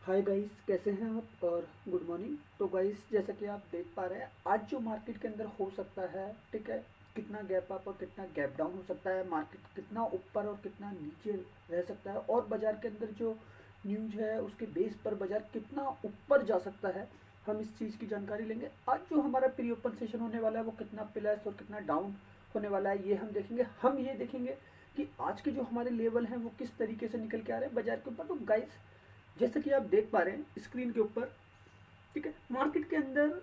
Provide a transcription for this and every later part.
Hi guys, कैसे हैं आप और गुड मॉर्निंग। तो गाइस, जैसा कि आप देख पा रहे हैं आज जो मार्केट के अंदर हो सकता है, ठीक है, कितना गैप अप और कितना गैप डाउन हो सकता है, मार्केट कितना ऊपर और कितना नीचे रह सकता है, और बाजार के अंदर जो न्यूज है उसके बेस पर बाजार कितना ऊपर जा सकता है, हम इस चीज़ की जानकारी लेंगे। आज जो हमारा प्री ओपन सेशन होने वाला है वो कितना प्लस और कितना डाउन होने वाला है ये हम देखेंगे। हम ये देखेंगे कि आज के जो हमारे लेवल हैं वो किस तरीके से निकल के आ रहे हैं बाजार के ऊपर। तो गाइस, जैसे कि आप देख पा रहे हैं स्क्रीन के ऊपर, ठीक है, मार्केट के अंदर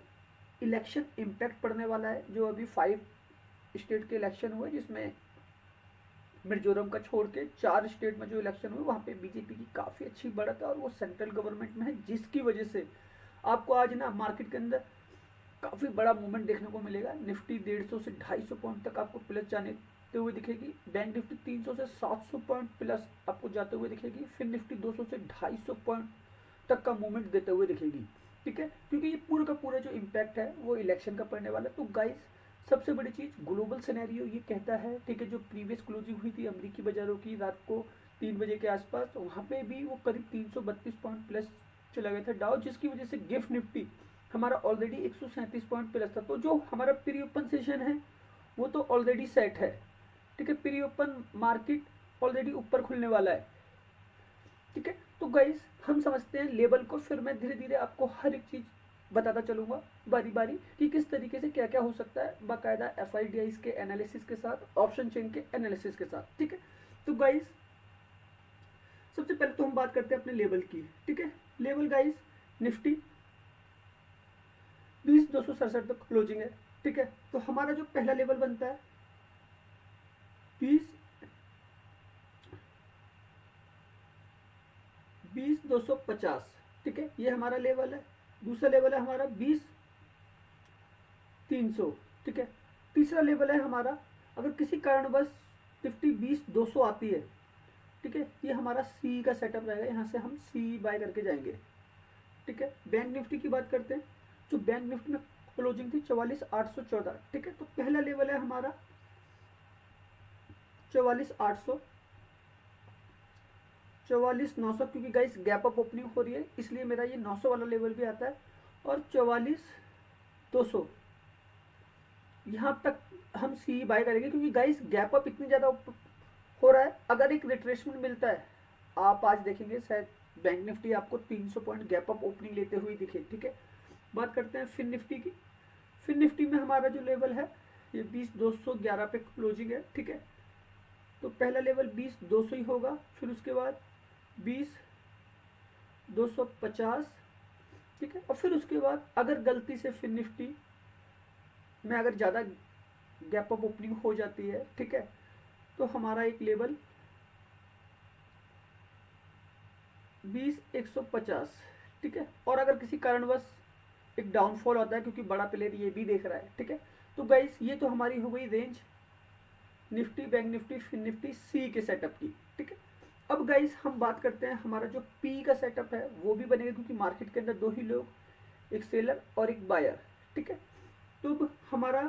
इलेक्शन इम्पैक्ट पड़ने वाला है। जो अभी 5 स्टेट के इलेक्शन हुए, जिसमें मिजोरम का छोड़ के 4 स्टेट में जो इलेक्शन हुए वहाँ पे बीजेपी की काफ़ी अच्छी बढ़त है और वो सेंट्रल गवर्नमेंट में है, जिसकी वजह से आपको आज ना मार्केट के अंदर काफ़ी बड़ा मूवमेंट देखने को मिलेगा। निफ्टी 150 से 250 पॉइंट तक आपको प्लस जाने हुए दिखेगी। बैंक निफ्टी 300 से 700 पॉइंट प्लस आपको जाते हुए दिखेगी। फिर निफ्टी 200 से 250 पॉइंट तक का मूवमेंट देते हुए दिखेगी, ठीक है, क्योंकि ये पूरा का पूरा जो इम्पैक्ट है वो इलेक्शन का पड़ने वाला है। तो गाइस, सबसे बड़ी चीज़ ग्लोबल सिनेरियो ये कहता है, ठीक है, जो प्रीवियस क्लोजिंग हुई थी अमेरिकी बाजारों की रात को 3 बजे के आसपास, तो वहाँ पे भी वो करीब 332 पॉइंट प्लस चला गया था डाउ, जिसकी वजह से गिफ्ट निफ्टी हमारा ऑलरेडी 137 पॉइंट प्लस था। तो जो हमारा प्री ओपन सेशन है वो तो ऑलरेडी सेट है, ठीक है, प्री ओपन मार्केट ऑलरेडी ऊपर खुलने वाला है, ठीक है। तो गाइस, हम समझते हैं लेवल को, फिर मैं धीरे धीरे आपको हर एक चीज़ बताता चलूँगा बारी बारी कि किस तरीके से क्या क्या हो सकता है, बाकायदा एफ के एनालिसिस के साथ, ऑप्शन चेन के एनालिसिस के साथ, ठीक है। तो गाइस, सबसे पहले तो हम बात करते हैं अपने लेवल की, ठीक है। लेवल गाइस, निफ्टी 20,267 तक क्लोजिंग है, ठीक है। तो हमारा जो पहला लेवल बनता है 20,250, ठीक है, ये हमारा लेवल है। दूसरा लेवल है हमारा 20,300, ठीक है। तीसरा लेवल है हमारा, अगर किसी कारणवश निफ्टी 20,200 आती है, ठीक है, ये हमारा सी का सेटअप रहेगा, यहाँ से हम सी बाय करके जाएंगे, ठीक है। बैंक निफ्टी की बात करते हैं, जो बैंक निफ्टी में क्लोजिंग थी 44,814, ठीक है। तो पहला लेवल है हमारा 44,800, 44,900, क्योंकि गाइस गैप अप ओपनिंग हो रही है इसलिए मेरा ये 900 वाला लेवल भी आता है, और 44,200 यहाँ तक हम सी बाय करेंगे, क्योंकि गाइस गैप अप इतनी ज़्यादा हो रहा है। अगर एक रिट्रेसमेंट मिलता है, आप आज देखेंगे शायद बैंक निफ्टी आपको 300 पॉइंट गैप अप ओपनिंग लेते हुए दिखे, ठीक है। बात करते हैं फिन निफ्टी की। फिन निफ्टी में हमारा जो लेवल है ये 20,211 पे क्लोजिंग है, ठीक है। तो पहला लेवल 20,200 ही होगा, फिर उसके बाद 20,250, ठीक है। और फिर उसके बाद अगर गलती से फिन निफ्टी में अगर ज़्यादा गैप अप ओपनिंग हो जाती है, ठीक है, तो हमारा एक लेवल 20,150, ठीक है। और अगर किसी कारणवश एक डाउनफॉल आता है, क्योंकि बड़ा प्लेयर ये भी देख रहा है, ठीक है। तो गाइस, ये तो हमारी हो गई range Nifty, bank Nifty, Fin Nifty, सी के सेटअप की, ठीक है। अब गाइस, हम बात करते हैं हमारा जो पी का सेटअप है वो भी बनेगा, क्योंकि मार्केट के अंदर दो ही लोग, एक सेलर और एक बायर, ठीक है। तो अब हमारा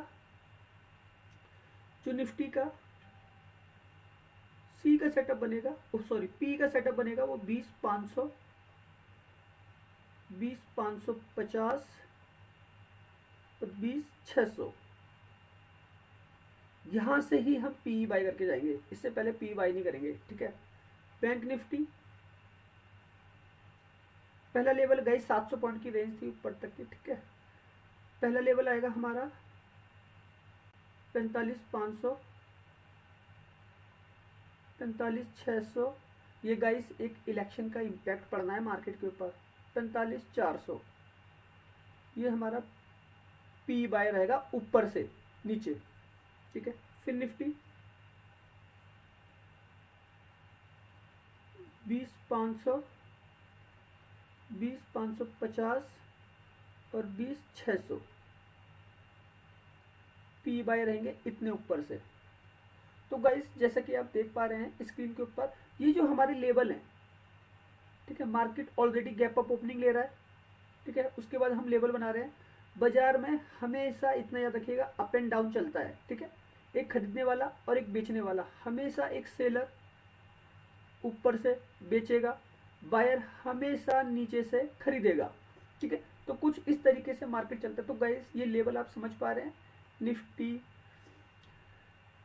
जो निफ्टी का सी का सेटअप बनेगा, सॉरी पी का सेटअप बनेगा, वो 20,500, 20,550 और 20,600, यहाँ से ही हम पी बाई करके जाएंगे, इससे पहले पी बाई नहीं करेंगे, ठीक है। बैंक निफ्टी पहला लेवल गई 700 पॉइंट की रेंज थी ऊपर तक की, ठीक है। पहला लेवल आएगा हमारा 45,500, 45,600, ये गाइस एक इलेक्शन का इम्पैक्ट पड़ना है मार्केट के ऊपर। 45,400, ये हमारा पी बाय रहेगा ऊपर से नीचे, ठीक है। फिर निफ्टी 20,500, 20,550 और 20,600 पी बाय रहेंगे इतने ऊपर से। तो गाइस, जैसा कि आप देख पा रहे हैं स्क्रीन के ऊपर, ये जो हमारे लेवल हैं, ठीक है, market already gap up opening ले रहा है, ठीक है। उसके बाद हम लेवल बना रहे हैं। बाजार में हमेशा इतना याद रखिएगा, अप एंड डाउन चलता है, ठीक है। एक खरीदने वाला और एक बेचने वाला, हमेशा एक सेलर ऊपर से बेचेगा बायर हमेशा नीचे से खरीदेगा, ठीक है। तो कुछ इस तरीके से मार्केट चलता है। तो गाइस ये लेवल आप समझ पा रहे हैं, निफ्टी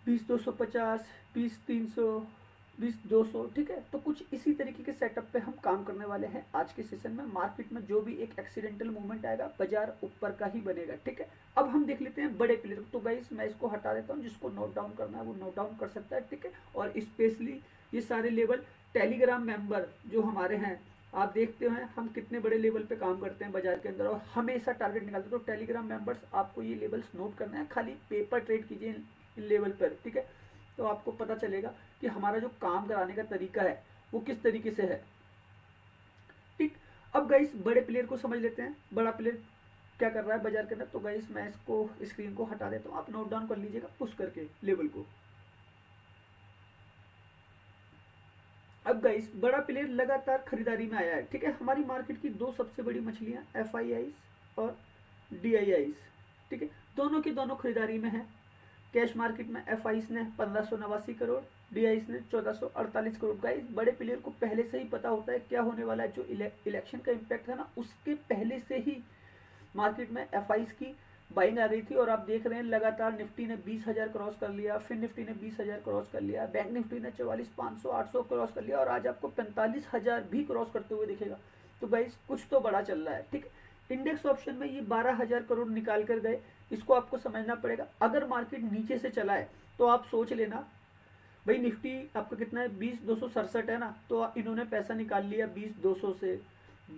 20,250, 20,300, 20,200, ठीक है। तो कुछ इसी तरीके के सेटअप पे हम काम करने वाले हैं आज के सेशन में। मार्केट में जो भी एक एक्सीडेंटल मूवमेंट आएगा, बाजार ऊपर का ही बनेगा, ठीक है। अब हम देख लेते हैं बड़े प्लेयर। तो गाइस मैं इसको हटा देता हूँ, जिसको नोट डाउन करना है वो नोट डाउन कर सकता है, ठीक है। और स्पेशली ये सारे लेवल टेलीग्राम मेंबर जो हमारे हैं, आप देखते हैं हम कितने बड़े लेवल पे काम करते हैं बाजार के अंदर और हमेशा टारगेट निकालते हैं। तो टेलीग्राम मेंबर्स आपको ये लेवल्स नोट करना है, खाली पेपर ट्रेड कीजिए इन लेवल पर, ठीक है। तो आपको पता चलेगा कि हमारा जो काम कराने का तरीका है वो किस तरीके से है, ठीक। अब गाइस बड़े प्लेयर को समझ लेते हैं, बड़ा प्लेयर क्या कर रहा है बाजार के अंदर। तो गाइस मैं इसको स्क्रीन को हटा देता हूँ, आप नोट डाउन कर लीजिएगा पुश करके लेवल को। अब गाइस बड़ा प्लेयर लगातार खरीदारी में आया है, ठीक है। हमारी मार्केट की दो सबसे बड़ी मछलियां FIIs और DIIs, ठीक है, दोनों की दोनों खरीदारी में है। कैश मार्केट में FIs ने 1589 करोड़, DIs ने 1448 करोड़। गाइस बड़े प्लेयर को पहले से ही पता होता है क्या होने वाला है, जो इलेक्शन का इम्पैक्ट है ना, उसके पहले से ही मार्केट में FIs की बाइंग आ गई थी। और आप देख रहे हैं लगातार निफ्टी ने 20,000 क्रॉस कर लिया, फिर निफ्टी ने 20,000 क्रॉस कर लिया, बैंक निफ्टी ने 44,500, 800 क्रॉस कर लिया और आज आपको 45,000 भी क्रॉस करते हुए दिखेगा। तो गाइस कुछ तो बड़ा चल रहा है, ठीक है। इंडेक्स ऑप्शन में ये 12,000 करोड़ निकाल कर गए, इसको आपको समझना पड़ेगा। अगर मार्केट नीचे से चला है तो आप सोच लेना भाई, निफ्टी आपका कितना है, 20,267 है ना, तो इन्होंने पैसा निकाल लिया 20,200 से,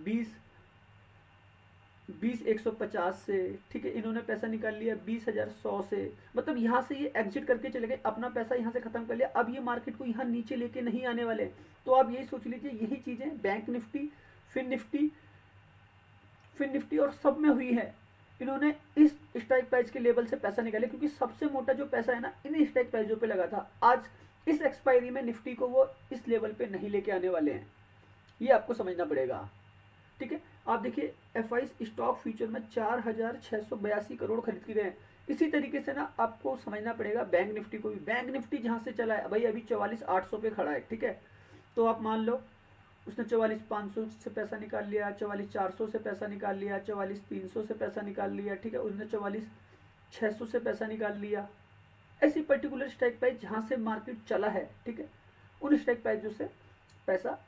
20,150 से, ठीक है। इन्होंने पैसा निकाल लिया 20,100 से, मतलब यहाँ से ये एग्जिट करके चले गए, अपना पैसा यहाँ से खत्म कर लिया। अब ये मार्केट को यहाँ नीचे लेके नहीं आने वाले। तो आप यही सोच लीजिए, यही चीजें बैंक निफ्टी, फिर निफ्टी, फिर निफ्टी और सब में हुई है। इन्होंने इस स्ट्राइक प्राइस के लेवल से पैसा निकाले, क्योंकि सबसे मोटा जो पैसा है ना इन स्ट्राइक प्राइसों पे लगा था। आज इस एक्सपायरी में निफ्टी को वो इस लेवल पे नहीं लेके आने वाले हैं, ये आपको समझना पड़ेगा, ठीक है। आप देखिए FIs स्टॉक फ्यूचर में 4,682 करोड़ खरीद के गए। इसी तरीके से ना आपको समझना पड़ेगा बैंक निफ्टी को भी। बैंक निफ्टी जहां से चला है भाई, अभी 44,800 पे खड़ा है, ठीक है। तो आप मान लो उसने 44,500 से पैसा निकाल लिया, 44,400 से पैसा निकाल लिया, 44,300 से पैसा निकाल लिया, ठीक है। उसने 44,600 से पैसा निकाल लिया। ऐसी पर्टिकुलर स्ट्राइक प्राइस जहां से मार्केट चला है, ठीक है, उन स्ट्राइक प्राइस से पैसा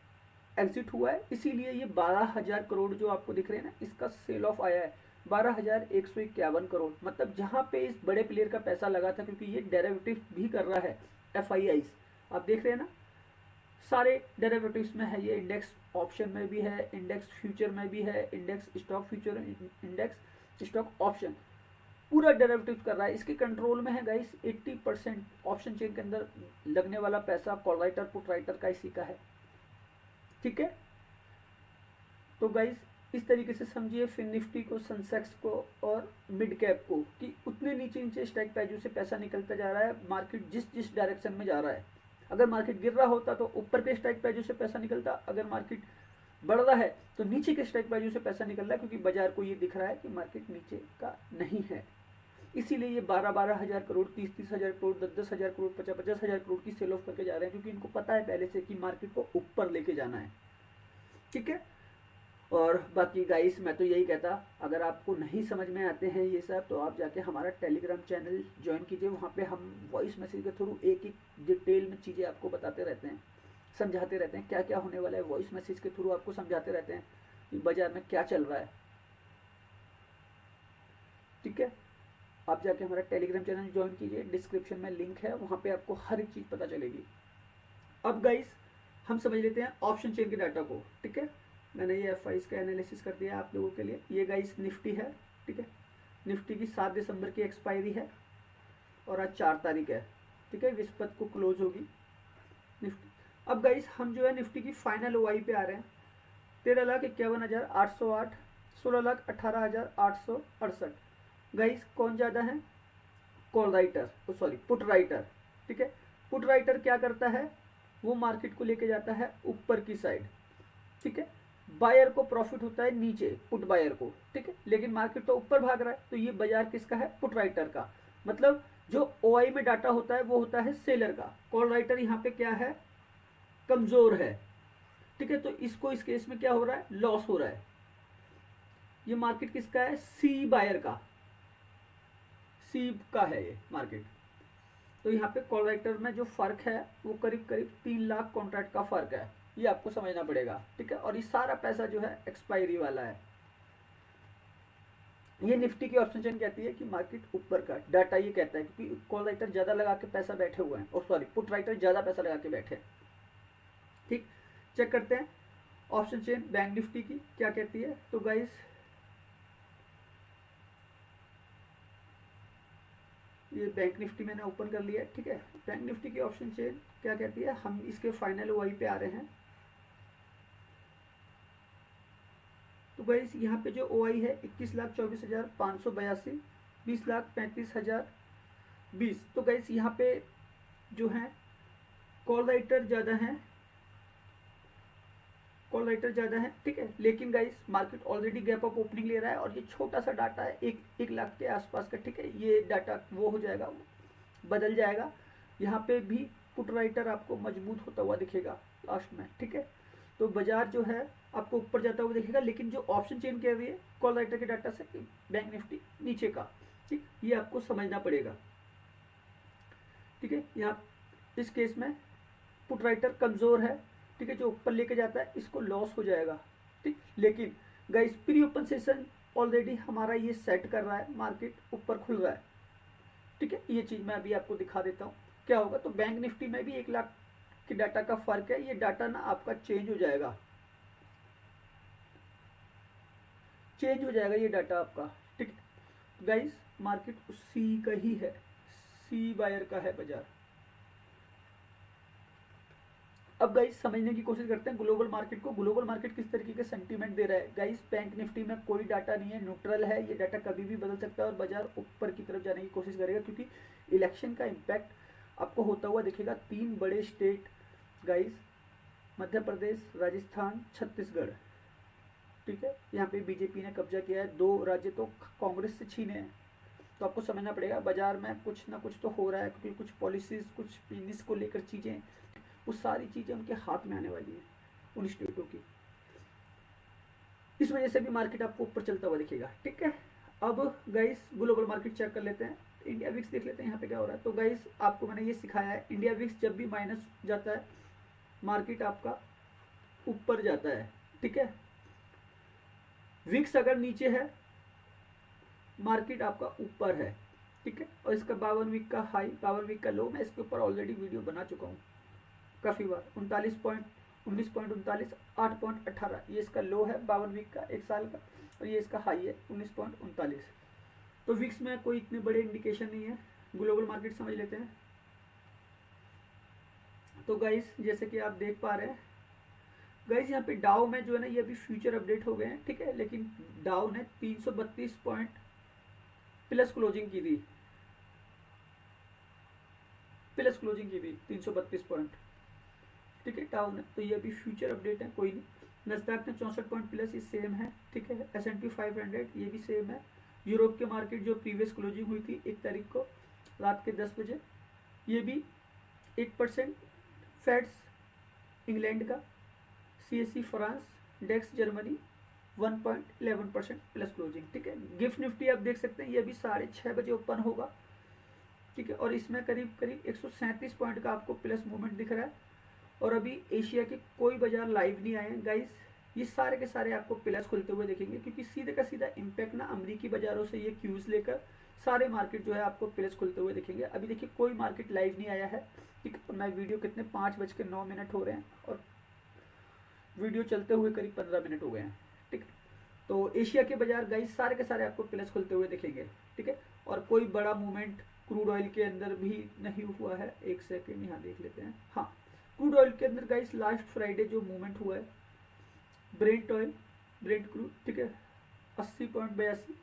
एग्जिट हुआ है। इसीलिए ये 12,000 करोड़ जो आपको दिख रहे हैं ना, इसका सेल ऑफ आया है 12,151 करोड़। मतलब जहां पे इस बड़े प्लेयर का पैसा लगा था, क्योंकि ये डेरिवेटिव भी कर रहा है FIIs, आप देख रहे हैं ना, सारे डेरिवेटिव्स में है ये, इंडेक्स ऑप्शन में भी है, इंडेक्स फ्यूचर में भी है, index stock future, index stock option, पूरा डेरिवेटिव कर रहा है। इसके कंट्रोल में है गाइस 80% ऑप्शन चेन के अंदर लगने वाला पैसा कॉल राइटर पुट राइटर का इसी का है, ठीक है। तो गाइस इस तरीके से समझिए फिर निफ्टी को, सेंसेक्स को और मिड कैप को, कि उतने नीचे नीचे स्ट्राइक प्राइसों से पैसा निकलता जा रहा है। मार्केट जिस जिस डायरेक्शन में जा रहा है, अगर मार्केट गिर रहा होता तो ऊपर के स्ट्राइक प्राइसों से पैसा निकलता, अगर मार्केट बढ़ रहा है तो नीचे के स्ट्राइक प्राइसों से पैसा निकल रहा है, क्योंकि बाजार को ये दिख रहा है कि मार्केट नीचे का नहीं है। इसीलिए ये 12,000 करोड़, 30,000 करोड़, 10,000 करोड़, 50,000 करोड़ की सेल ऑफ करके जा रहे हैं, क्योंकि इनको पता है पहले से कि मार्केट को ऊपर लेके जाना है, ठीक है। और बाकी गाइस मैं तो यही कहता, अगर आपको नहीं समझ में आते हैं ये सब, तो आप जाके हमारा टेलीग्राम चैनल ज्वाइन कीजिए। वहाँ पे हम वॉइस मैसेज के थ्रू एक एक डिटेल में चीज़ें आपको बताते रहते हैं, समझाते रहते हैं क्या क्या होने वाला है। वॉइस मैसेज के थ्रू आपको समझाते रहते हैं कि बाजार में क्या चल रहा है, ठीक है। आप जाके हमारा टेलीग्राम चैनल ज्वाइन कीजिए, डिस्क्रिप्शन में लिंक है, वहाँ पे आपको हर एक चीज़ पता चलेगी। अब गाइस हम समझ लेते हैं ऑप्शन चेन के डाटा को, ठीक है। मैंने ये FIs का एनालिसिस कर दिया आप लोगों के लिए। ये गाइस निफ्टी है, ठीक है। निफ्टी की 7 दिसंबर की एक्सपायरी है और आज 4 तारीख है, ठीक है, विस्पत को क्लोज होगी निफ्टी। अब गाइस हम जो है निफ्टी की फाइनल OI पे आ रहे हैं, 13,51,808, 16,18,868। गाइस कौन ज़्यादा है, call writer, sorry put writer, ठीक है। पुट राइटर क्या करता है, वो मार्केट को लेके जाता है ऊपर की साइड, ठीक है। बायर को प्रॉफिट होता है नीचे, पुट बायर को, ठीक है, लेकिन मार्केट तो ऊपर भाग रहा है। तो ये बाजार किसका है, पुट राइटर का। मतलब जो OI में डाटा होता है वो होता है सेलर का। कॉल राइटर यहाँ पे क्या है, कमजोर है, ठीक है, तो इसको इस केस में क्या हो रहा है, लॉस हो रहा है। ये मार्केट किसका है, सी बायर का, सी का है ये मार्केट। तो यहाँ पे कॉल राइटर में जो फर्क है वो करीब करीब 3 लाख कॉन्ट्रैक्ट का फर्क है, ये आपको समझना पड़ेगा। ठीक है, और ये सारा पैसा जो है एक्सपायरी वाला है। ये निफ्टी की ऑप्शन चेन कहती है कि मार्केट ऊपर का डाटा ये कहता है, क्योंकि कॉल राइटर ज्यादा लगा के पैसा बैठे हुए हैं, और सॉरी पुट राइटर ज्यादा पैसा लगा के बैठे हैं। ठीक, चेक करते हैं ऑप्शन चेन बैंक निफ्टी की क्या कहती है। तो गाइस ये बैंक निफ्टी मैंने ओपन कर लिया है। ठीक है, बैंक निफ्टी की ऑप्शन चेन क्या कहती है, हम इसके फाइनल ओआई पे आ रहे हैं। तो गाइस यहाँ पे जो ओआई है 21,24,582, 20,35,020। तो गाइस यहाँ पे जो है कॉल राइटर ज़्यादा है, कॉल राइटर ज़्यादा है। ठीक है, लेकिन guys market already gap up opening ले रहा है, और ये छोटा सा डाटा है, एक लाख के आसपास का। ठीक है, ये डाटा वो हो जाएगा, बदल जाएगा। यहाँ पे भी पुट राइटर आपको मजबूत होता हुआ दिखेगा लास्ट में। ठीक है, तो बाजार जो है आपको ऊपर जाता हुआ दिखेगा, लेकिन जो ऑप्शन चेन कह रही है कॉल राइटर के डाटा से बैंक निफ्टी नीचे का। ठीक, ये आपको समझना पड़ेगा। ठीक है, यहाँ इस केस में पुट राइटर कमजोर है। ठीक है, जो ऊपर लेके जाता है इसको लॉस हो जाएगा। ठीक, लेकिन guys pre open session already हमारा ये सेट कर रहा है, मार्केट ऊपर खुल रहा है। ठीक है, ये चीज मैं अभी आपको दिखा देता हूँ क्या होगा। तो बैंक निफ्टी में भी 1 लाख के डाटा का फर्क है, ये डाटा ना आपका चेंज हो जाएगा, चेंज हो जाएगा ये डाटा आपका। ठीक, गाइस मार्केट सी का ही है, सी बायर का है बाजार। अब गाइस समझने की कोशिश करते हैं ग्लोबल मार्केट को। ग्लोबल मार्केट किस तरीके के सेंटीमेंट दे रहा है। गाइस बैंक निफ्टी में कोई डाटा नहीं है, न्यूट्रल है, ये डाटा कभी भी बदल सकता है और बाजार ऊपर की तरफ जाने की कोशिश करेगा, क्योंकि इलेक्शन का इम्पैक्ट आपको होता हुआ दिखेगा। 3 बड़े स्टेट गाइस, मध्य प्रदेश, राजस्थान, छत्तीसगढ़। ठीक है, यहाँ पे बीजेपी ने कब्जा किया है, 2 राज्य तो कांग्रेस से छीने हैं। तो आपको समझना पड़ेगा बाजार में कुछ ना कुछ तो हो रहा है, क्योंकि कुछ पॉलिसीज, कुछ बिजनेस को लेकर चीजें, वो सारी चीजें उनके हाथ में आने वाली है उन स्टेटों की। इस वजह से भी मार्केट आपको ऊपर चलता हुआ दिखेगा। ठीक है, अब गाइस ग्लोबल मार्केट चेक कर लेते हैं, इंडिया विक्स देख लेते हैं यहाँ पे क्या हो रहा है। तो गाइस आपको मैंने ये सिखाया है, इंडिया विक्स जब भी माइनस जाता है मार्केट आपका ऊपर जाता है। ठीक है, विक्स अगर नीचे है मार्केट आपका ऊपर है। ठीक है, और इसका 52 वीक का हाई, 52 वीक का लो, मैं इसके ऊपर ऑलरेडी वीडियो बना चुका हूँ काफ़ी बार। 19.39, 8.18 ये इसका लो है 52 वीक का, 1 साल का, और ये इसका हाई है 19.39। तो विक्स में कोई इतने बड़े इंडिकेशन नहीं है। ग्लोबल मार्केट समझ लेते हैं। तो गाइस जैसे कि आप देख पा रहे हैं गाइस, यहाँ पे डाउ में जो है ना, ये अभी फ्यूचर अपडेट हो गए हैं। ठीक है, लेकिन डाउ ने 332 पॉइंट प्लस क्लोजिंग की थी, प्लस क्लोजिंग की थी 332 पॉइंट। ठीक है, डाउन है, तो ये अभी फ्यूचर अपडेट है, कोई नहीं। नस्डैक ने 64 पॉइंट प्लस, ये सेम है। ठीक है, S&P 500 ये भी सेम है। यूरोप के मार्केट जो प्रीवियस क्लोजिंग हुई थी 1 तारीख को रात के 10 बजे, ये भी 1%। फेड्स इंग्लैंड का, CAC फ्रांस, डेक्स जर्मनी 1.11% प्लस क्लोजिंग। ठीक है, गिफ्ट निफ्टी आप देख सकते हैं, ये अभी 6:30 बजे ओपन होगा। ठीक है, और इसमें करीब करीब 137 पॉइंट का आपको प्लस मूवमेंट दिख रहा है। और अभी एशिया के कोई बाजार लाइव नहीं आए हैं गाइस, ये सारे के सारे आपको प्लस खुलते हुए दिखेंगे, क्योंकि सीधे का सीधा इम्पैक्ट ना अमरीकी बाजारों से ये क्यूज लेकर सारे मार्केट जो है आपको प्लस खुलते हुए दिखेंगे। अभी देखिए कोई मार्केट लाइव नहीं आया है। ठीक है, मैं वीडियो कितने 5:09 हो रहे हैं, और वीडियो चलते हुए करीब 15 मिनट हो गए हैं। ठीक है, तो एशिया के बाजार गाइस सारे के सारे आपको प्लस खुलते हुए दिखेंगे। ठीक है, और कोई बड़ा मूवमेंट क्रूड ऑयल के अंदर भी नहीं हुआ है। 1 सेकेंड यहाँ देख लेते हैं। हाँ, क्रूड ऑयल के अंदर गाइस लास्ट फ्राइडे जो मूवमेंट हुआ है, ब्रेंट ऑयल, ब्रेंट क्रूड, ठीक है 80.82,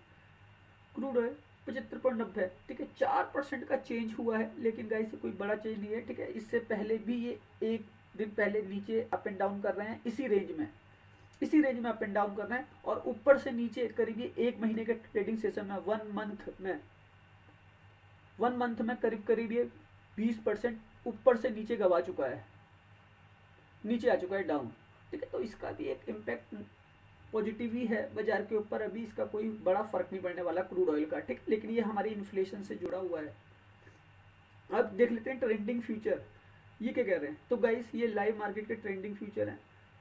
क्रूड ऑयल 75.90। ठीक है, 4% का चेंज हुआ है, लेकिन गाइस कोई बड़ा चेंज नहीं है। ठीक है, इससे पहले भी ये 1 दिन पहले नीचे अप एंड डाउन कर रहे हैं, इसी रेंज में अप एंड डाउन कर रहे हैं, और ऊपर से नीचे करीब ये 1 महीने के ट्रेडिंग सेशन में, 1 मंथ में करीब करीब ये 20% ऊपर से नीचे गवा चुका है, नीचे आ चुका है डाउन। ठीक है। तो इसका भी एक इम्पैक्ट पॉजिटिव ही है बाजार के ऊपर, अभी इसका कोई बड़ा फर्क नहीं पड़ने वाला क्रूड ऑयल का, ठीक है, लेकिन ये हमारी इन्फ्लेशन से जुड़ा हुआ है। अब देख लेते हैं ट्रेंडिंग फ्यूचर, ये क्या कह रहे हैं। तो गाइस ये लाइव मार्केट के ट्रेंडिंग फ्यूचर है,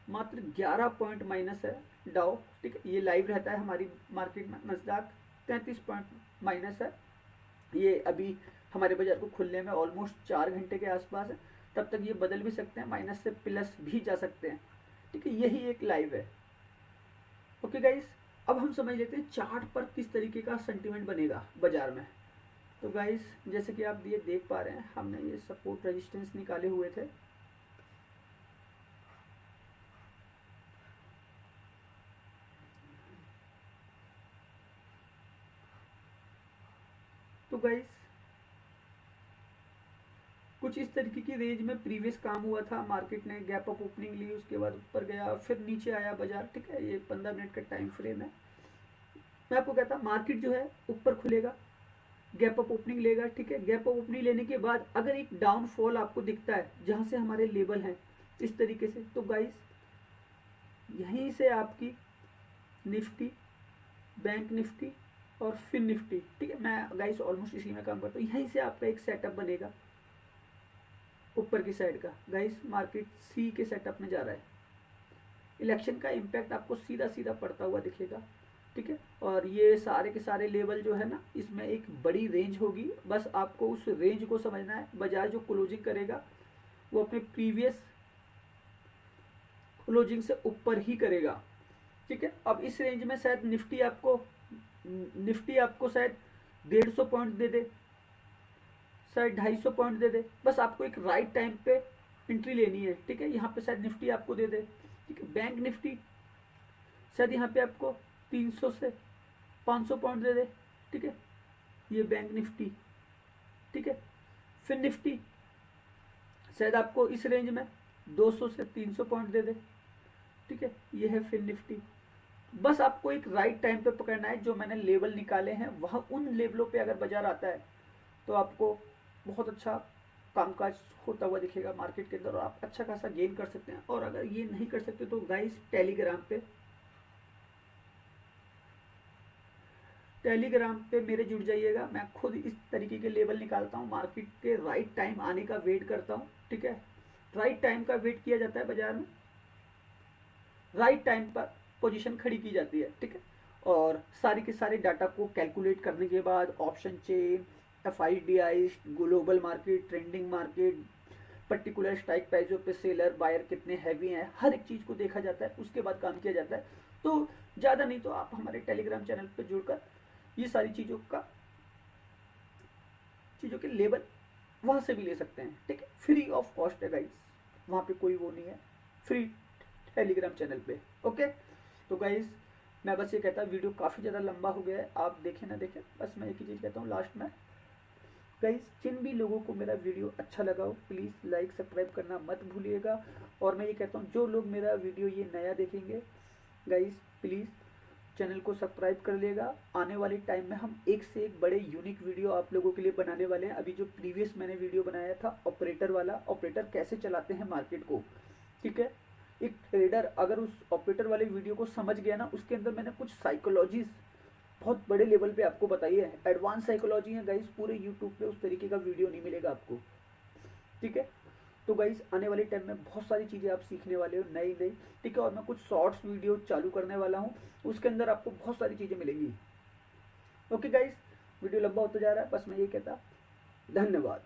मात्र 11 पॉइंट माइनस है डाउ, ठीक है, ये लाइव रहता है हमारी मार्केट में। नस्दाक 33 पॉइंट माइनस है, ये अभी हमारे बाजार को खुलने में ऑलमोस्ट 4 घंटे के आसपास है, तब तक ये बदल भी सकते हैं, माइनस से प्लस भी जा सकते हैं, ठीक है, यही एक लाइव है। ओके गाइस, अब हम समझ लेते हैं चार्ट पर किस तरीके का सेंटीमेंट बनेगा बाजार में। तो गाइस जैसे कि आप ये देख पा रहे हैं, हमने ये सपोर्ट रेजिस्टेंस निकाले हुए थे, तो गाइस कुछ इस तरीके की रेंज में प्रीवियस काम हुआ था, मार्केट ने गैप अप ओपनिंग ली, उसके बाद ऊपर गया, फिर नीचे आया बाजार, ठीक है, ये 15 मिनट का टाइम फ्रेम है। मैं आपको कहता मार्केट जो है ऊपर खुलेगा, गैप अप ओपनिंग लेगा, ठीक है, गैप अप ओपनिंग लेने के बाद अगर एक डाउनफॉल आपको दिखता है जहां से हमारे लेवल हैं इस तरीके से, तो गाइस यहीं से आपकी निफ्टी, बैंक निफ्टी और फिन निफ्टी, ठीक है, मैं गाइस ऑलमोस्ट इसी में काम करता हूँ, यहीं से आपका एक सेटअप बनेगा ऊपर की साइड का। गाइस मार्केट सी के सेटअप में जा रहा है, इलेक्शन का इम्पैक्ट आपको सीधा सीधा पड़ता हुआ दिखेगा, ठीक है, और ये सारे के सारे लेवल जो है ना, इसमें एक बड़ी रेंज होगी, बस आपको उस रेंज को समझना है। बाजार जो क्लोजिंग करेगा वो अपने प्रीवियस क्लोजिंग से ऊपर ही करेगा, ठीक है। अब इस रेंज में शायद निफ्टी आपको शायद 150 पॉइंट दे दे, शायद 250 पॉइंट दे दे, बस आपको एक राइट टाइम पे एंट्री लेनी है, ठीक है। यहाँ पे शायद निफ्टी आपको दे दे, ठीक है, बैंक निफ्टी शायद यहाँ पे आपको 300 से 500 पॉइंट दे दे, ठीक है, ये बैंक निफ्टी, ठीक है। फिर निफ्टी शायद आपको इस रेंज में 200 से 300 पॉइंट दे दे, ठीक है, ये है फिर निफ्टी। बस आपको एक राइट टाइम पे पकड़ना है, जो मैंने लेवल निकाले हैं वह उन लेवलों पे अगर बाजार आता है तो आपको बहुत अच्छा कामकाज होता हुआ दिखेगा मार्केट के अंदर, और आप अच्छा खासा गेन कर सकते हैं। और अगर ये नहीं कर सकते तो गाइस टेलीग्राम पे मेरे जुड़ जाइएगा, मैं खुद इस तरीके के लेवल निकालता हूँ, मार्केट के राइट टाइम आने का वेट करता हूँ, ठीक है, राइट टाइम का वेट किया जाता है बाजार में, राइट टाइम पर पोजीशन खड़ी की जाती है, ठीक है, और सारे के सारे डाटा को कैलकुलेट करने के बाद option chain, FIDI, global market, trending market, particular strike प्राइसों पे सेलर बायर कितने हैवी हैं, हर एक चीज़ को देखा जाता है, उसके बाद काम किया जाता है। तो ज़्यादा नहीं तो आप हमारे टेलीग्राम चैनल पर जुड़कर ये सारी चीज़ों के लेवल वहाँ से भी ले सकते हैं, ठीक है, फ्री ऑफ कॉस्ट है गाइस, वहाँ पे कोई वो नहीं है, फ्री टेलीग्राम चैनल पे। ओके, तो गाइस मैं बस ये कहता हूँ, वीडियो काफ़ी ज़्यादा लंबा हो गया है, आप देखें ना देखें, बस मैं एक ही चीज़ कहता हूँ लास्ट में, गाइस जिन भी लोगों को मेरा वीडियो अच्छा लगा हो प्लीज़ लाइक सब्सक्राइब करना मत भूलिएगा। और मैं ये कहता हूँ जो लोग मेरा वीडियो ये नया देखेंगे गाइस प्लीज़ चैनल को सब्सक्राइब कर लिएगा, आने वाले टाइम में हम एक से एक बड़े यूनिक वीडियो आप लोगों के लिए बनाने वाले हैं। अभी जो प्रीवियस मैंने वीडियो बनाया था ऑपरेटर वाला, ऑपरेटर कैसे चलाते हैं मार्केट को, ठीक है, एक ट्रेडर अगर उस ऑपरेटर वाले वीडियो को समझ गया ना, उसके अंदर मैंने कुछ साइकोलॉजीज बहुत बड़े लेवल पे आपको बताई है, एडवांस साइकोलॉजी है गाइस, पूरे यूट्यूब पे उस तरीके का वीडियो नहीं मिलेगा आपको, ठीक है। तो गाइस आने वाले टाइम में बहुत सारी चीज़ें आप सीखने वाले हो नई नई, ठीक है, और मैं कुछ शॉर्ट्स वीडियो चालू करने वाला हूँ, उसके अंदर आपको बहुत सारी चीज़ें मिलेंगी। ओके गाइस, वीडियो लंबा होता जा रहा है, बस मैं ये कहता, धन्यवाद।